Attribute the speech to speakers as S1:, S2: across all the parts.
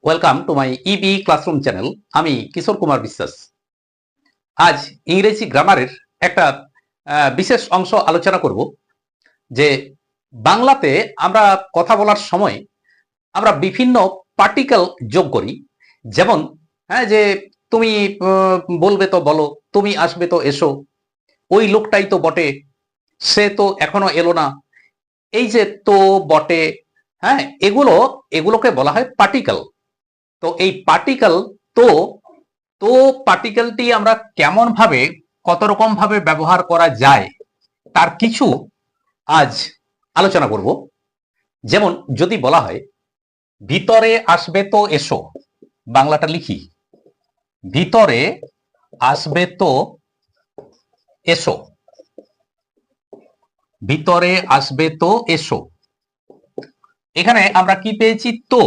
S1: Welcome to my EB classroom channel. আমি কিশোর কুমার বিশ্বাস। আজ ইংরেজি গ্রামারের একটা বিশেষ অংশ আলোচনা করব, যে বাংলাতে আমরা কথা বলার সময় আমরা বিভিন্ন পার্টিকেল যোগ করি। যেমন যে তুমি বলবে তো বলো, তুমি আসবে তো এসো, ওই লোকটাই তো বটে, সে তো এখনো এলো না, এই যে তো বটে, এগুলোকে বলা হয় পার্টিকেল। তো এই পার্টিকেল তো তো পার্টিকেলটি আমরা কেমন ভাবে কত রকম ভাবে ব্যবহার করা যায় তার কিছু আজ আলোচনা করব। যেমন যদি বলা হয় ভিতরে আসবে তো এসো, বাংলাটা লিখি, ভিতরে আসবে তো এসো, ভিতরে আসবে তো এসো। এখানে আমরা কি পেয়েছি? তো।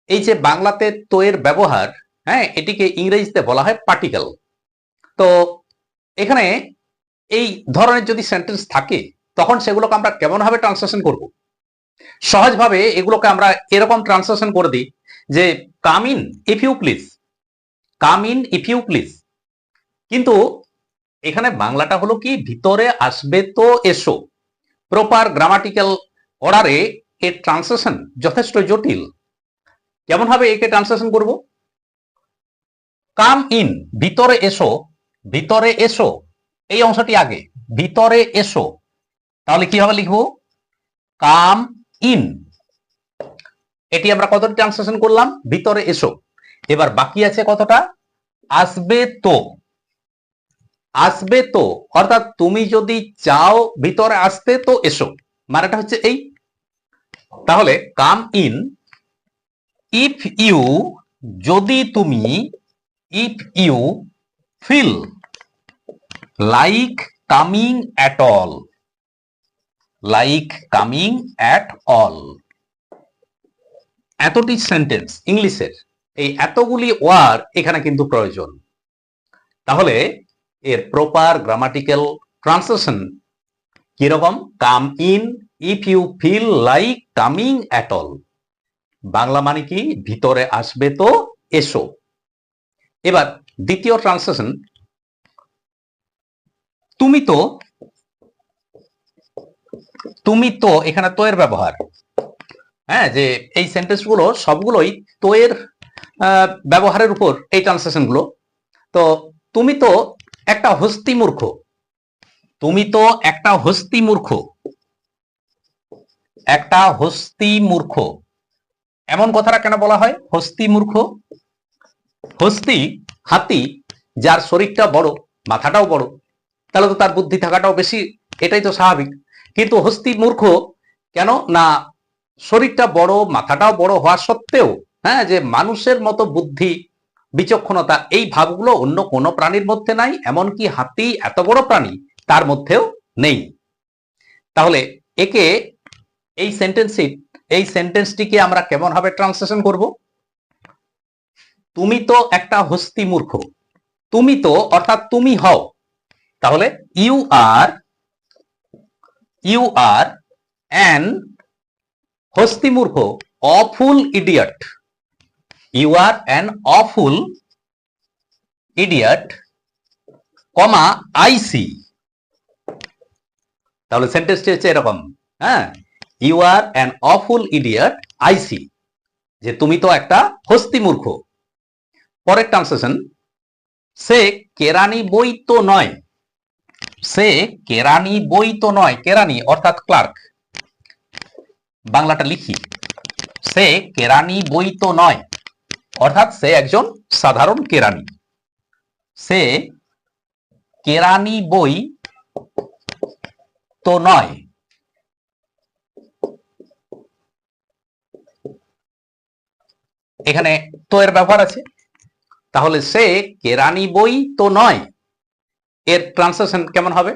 S1: এই যে বাংলাতে তো এর ব্যবহার, এটিকে ইংরেজিতে বলা হয় পার্টিকেল। তো এখানে এই ধরনের যদি সেন্টেন্স থাকে তখন সেগুলোকে আমরা কেমন ভাবে ট্রান্সলেশন করব? সহজভাবে এগুলোকে আমরা এরকম ট্রান্সলেশন করে দিই যে come in if you please, come in if you please. কিন্তু এখানে বাংলাটা হলো কি, ভিতরে আসবে তো এসো। প্রপার গ্রামাটিক্যাল অর্ডারে এর ট্রান্সলেশন যথেষ্ট জটিল। কেমন ভাবে একে ট্রান্সলেশন করব? কাম ইন, ভিতরে এসো, ভিতরে এসো, এই অংশটি আগে, ভিতরে এসো। তাহলে কিভাবে লিখবো? Come in. এটি আমরা কতটি ট্রান্সলেশন করলাম? ভিতরে এসো। এবার বাকি আছে কতটা? আসবে তো। আসবে তো অর্থাৎ তুমি যদি চাও ভিতরে আসতে তো এসো, মানেটা হচ্ছে এই। তাহলে কাম ইন ইফ ইউ, যদি তুমি, if you feel like coming at all, like coming at all. এতটি সেন্টেন্স ইংলিশের, এই এতগুলি ওয়ার্ড এখানে কিন্তু প্রয়োজন। তাহলে এর প্রপার গ্রামাটিক্যাল ট্রান্সলেশন কিরকম? Come in if you feel like coming at all. বাংলা মানে কি? ভিতরে আসবে তো এসো। এবার দ্বিতীয় ট্রান্সলেশন, তুমি তো, তুমি তো, এখানে তো এর ব্যবহার, যে এই সেন্টেন্স গুলো সবগুলোই তো এর ব্যবহারের উপর এই ট্রান্সলেশন গুলো। তো তুমি তো একটা হস্তি মূর্খ, তুমি তো একটা হস্তি মূর্খ, একটা হস্তি মূর্খ। এমন কথাটা কেন বলা হয় হস্তি মূর্খ? হস্তি হাতি, যার শরীরটা বড়, মাথাটাও বড়, তাহলে তো তার বুদ্ধি থাকাটাও বেশি, এটাই তো স্বাভাবিক। কিন্তু হস্তি মূর্খ কেন না? শরীরটা বড়, মাথাটাও বড় হওয়া সত্ত্বেও যে মানুষের মতো বুদ্ধি, বিচক্ষণতা, এই ভাবগুলো অন্য কোনো প্রাণীর মধ্যে নাই, এমনকি হাতি এত বড় প্রাণী তার মধ্যেও নেই। তাহলে একে, এই সেন্টেন্সটিকে আমরা কেমন ভাবে ট্রান্সলেশন করব? তুমি তো একটা হস্তি মূর্খ, তুমি তো অর্থাৎ তুমি হও। তাহলে ইউ আর অ্যান হস্তি মূর্খ, awful idiot, you are an awful idiot, comma I see. তাহলে সেন্টেন্সটি হচ্ছে এরকম, you are an awful idiot I see, যে তুমি তো একটা হস্তি মূর্খ। পরের ট্রান্সলেশন, সে কেরানি বই তো নয়, সে কেরানি বই তো নয়, কেরানি অর্থাৎ ক্লার্ক। বাংলাটা লিখি, সে কেরানি বই তো নয়, অর্থাৎ সে একজন সাধারণ কেরানি। সে কেরানি বই তো নয়। এখানে তো এর ব্যবহার আছে। তাহলে সে কেরানি বই তো নয়, এর ট্রান্সলেশন কেমন হবে?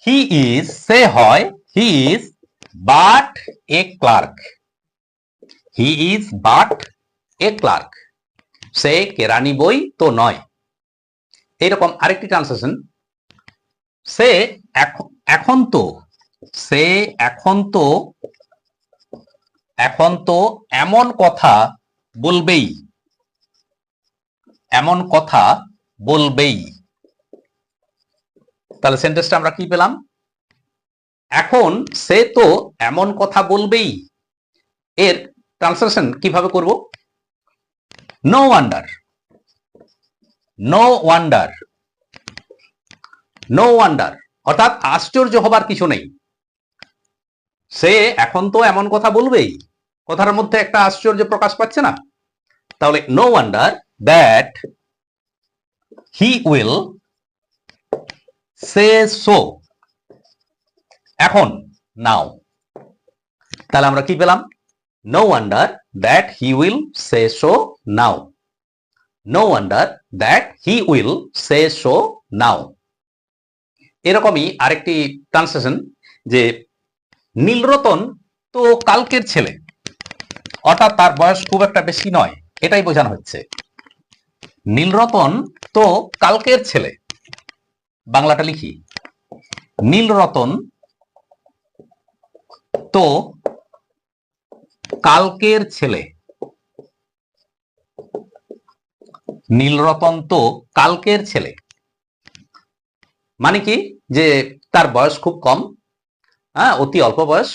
S1: হি ইজ, সে হয়, he is but a clerk, he is but a clerk. সে কেরানি বই তো নয়। এইরকম আরেকটি ট্রান্সলেশন, সে এখন তো, সে এখন তো এখন তো এমন কথা বলবেই, এমন কথা বলবেই। তাহলে সেন্টেন্সটা আমরা কি পেলাম? এখন সে তো এমন কথা বলবেই। এর ট্রান্সলেশন কিভাবে করব? No wonder, no wonder, no wonder, অর্থাৎ আশ্চর্য হবার কিছু নেই। সে এখন তো এমন কথা বলবেই, কথার মধ্যে একটা আশ্চর্য প্রকাশ পাচ্ছে না? তাহলে no wonder that he will say so. এখন, নাও। তাহলে আমরা কি পেলাম? No wonder that he will say so now. No wonder that he will say so now. এরকমই আরেকটি ট্রান্সলেশন, যে নীলরতন তো কালকের ছেলে, অর্থাৎ তার বয়স খুব একটা বেশি নয়, এটাই বোঝানো হচ্ছে। নীলরতন তো কালকের ছেলে। বাংলাটা লিখি, নীলরতন তো কালকের ছেলে। নীলরতন তো কালকের ছেলে মানে কি? যে তার বয়স খুব কম, হ্যাঁ, অতি অল্প বয়স,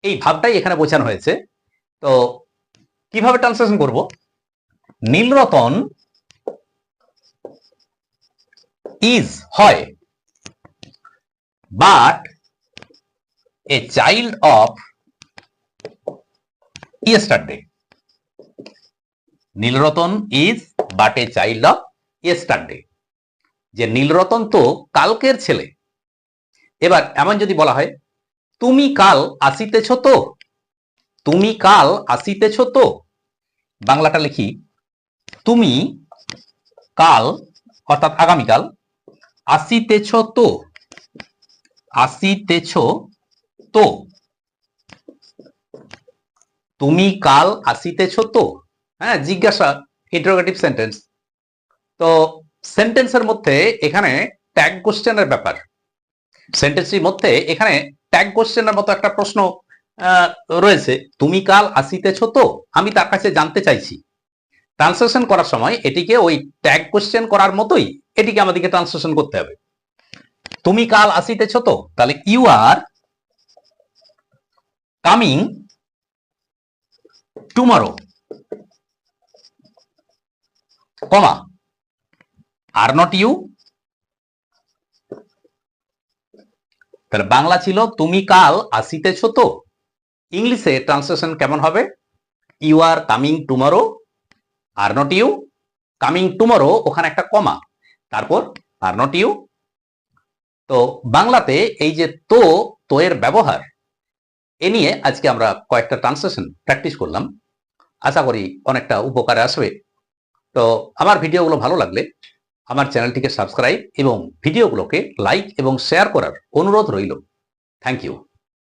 S1: এই ভাবটাই এখানে বোঝানো হয়েছে। তো কিভাবে ট্রান্সলেশন করব? নীলরতন ইজ হয়, but a child of yesterday. Nilratan is but a child of yesterday, যে নীলরতন তো কালকের ছেলে। এবার এমন যদি বলা হয়, তুমি কাল আসিতেছ তো, তুমি কাল আসিতেছ তো। বাংলাটা লিখি, তুমি কাল অর্থাৎ আগামীকাল, আসিতেছ তো, আসিতেছ তো, তুমি কাল আসিতেছ তো। হ্যাঁ, জিজ্ঞাসা, ইন্টারোগেটিভ সেন্টেন্স। তো সেন্টেন্সের মধ্যে এখানে ট্যাগ কোশ্চেনের ব্যাপার। সেন্টেন্সের মধ্যে এখানে ট্যাগ কোশ্চেনের মতো একটা প্রশ্ন রয়েছে, তুমি কাল আসিতেছ তো। আমি তার কাছে জানতে চাইছি। ট্রান্সলেশন করার সময় এটিকে ওই ট্যাগ কোশ্চেন করার মতোই এটিকে আমাদেরকে ট্রান্সলেশন করতে হবে। তুমি কাল আসিতেছ তো, তাহলে you are coming tomorrow, comma, are not you. তাহলে বাংলা ছিল তুমি কাল আসিতেছ তো। ইংলিশে ট্রান্সলেশন কেমন হবে? You are coming tomorrow, are not you. Coming tomorrow, ওখানে একটা কমা, তারপর আর নট ইউ। তো বাংলাতে এই যে তো, তো এর ব্যবহার, এ নিয়ে আজকে আমরা কয়েকটা ট্রান্সলেশন প্র্যাকটিস করলাম। আশা করি অনেকটা উপকারে আসবে। তো আমার ভিডিওগুলো ভালো লাগলে আমার চ্যানেলটিকে সাবস্ক্রাইব এবং ভিডিওগুলোকে লাইক এবং শেয়ার করার অনুরোধ রইল। Thank you.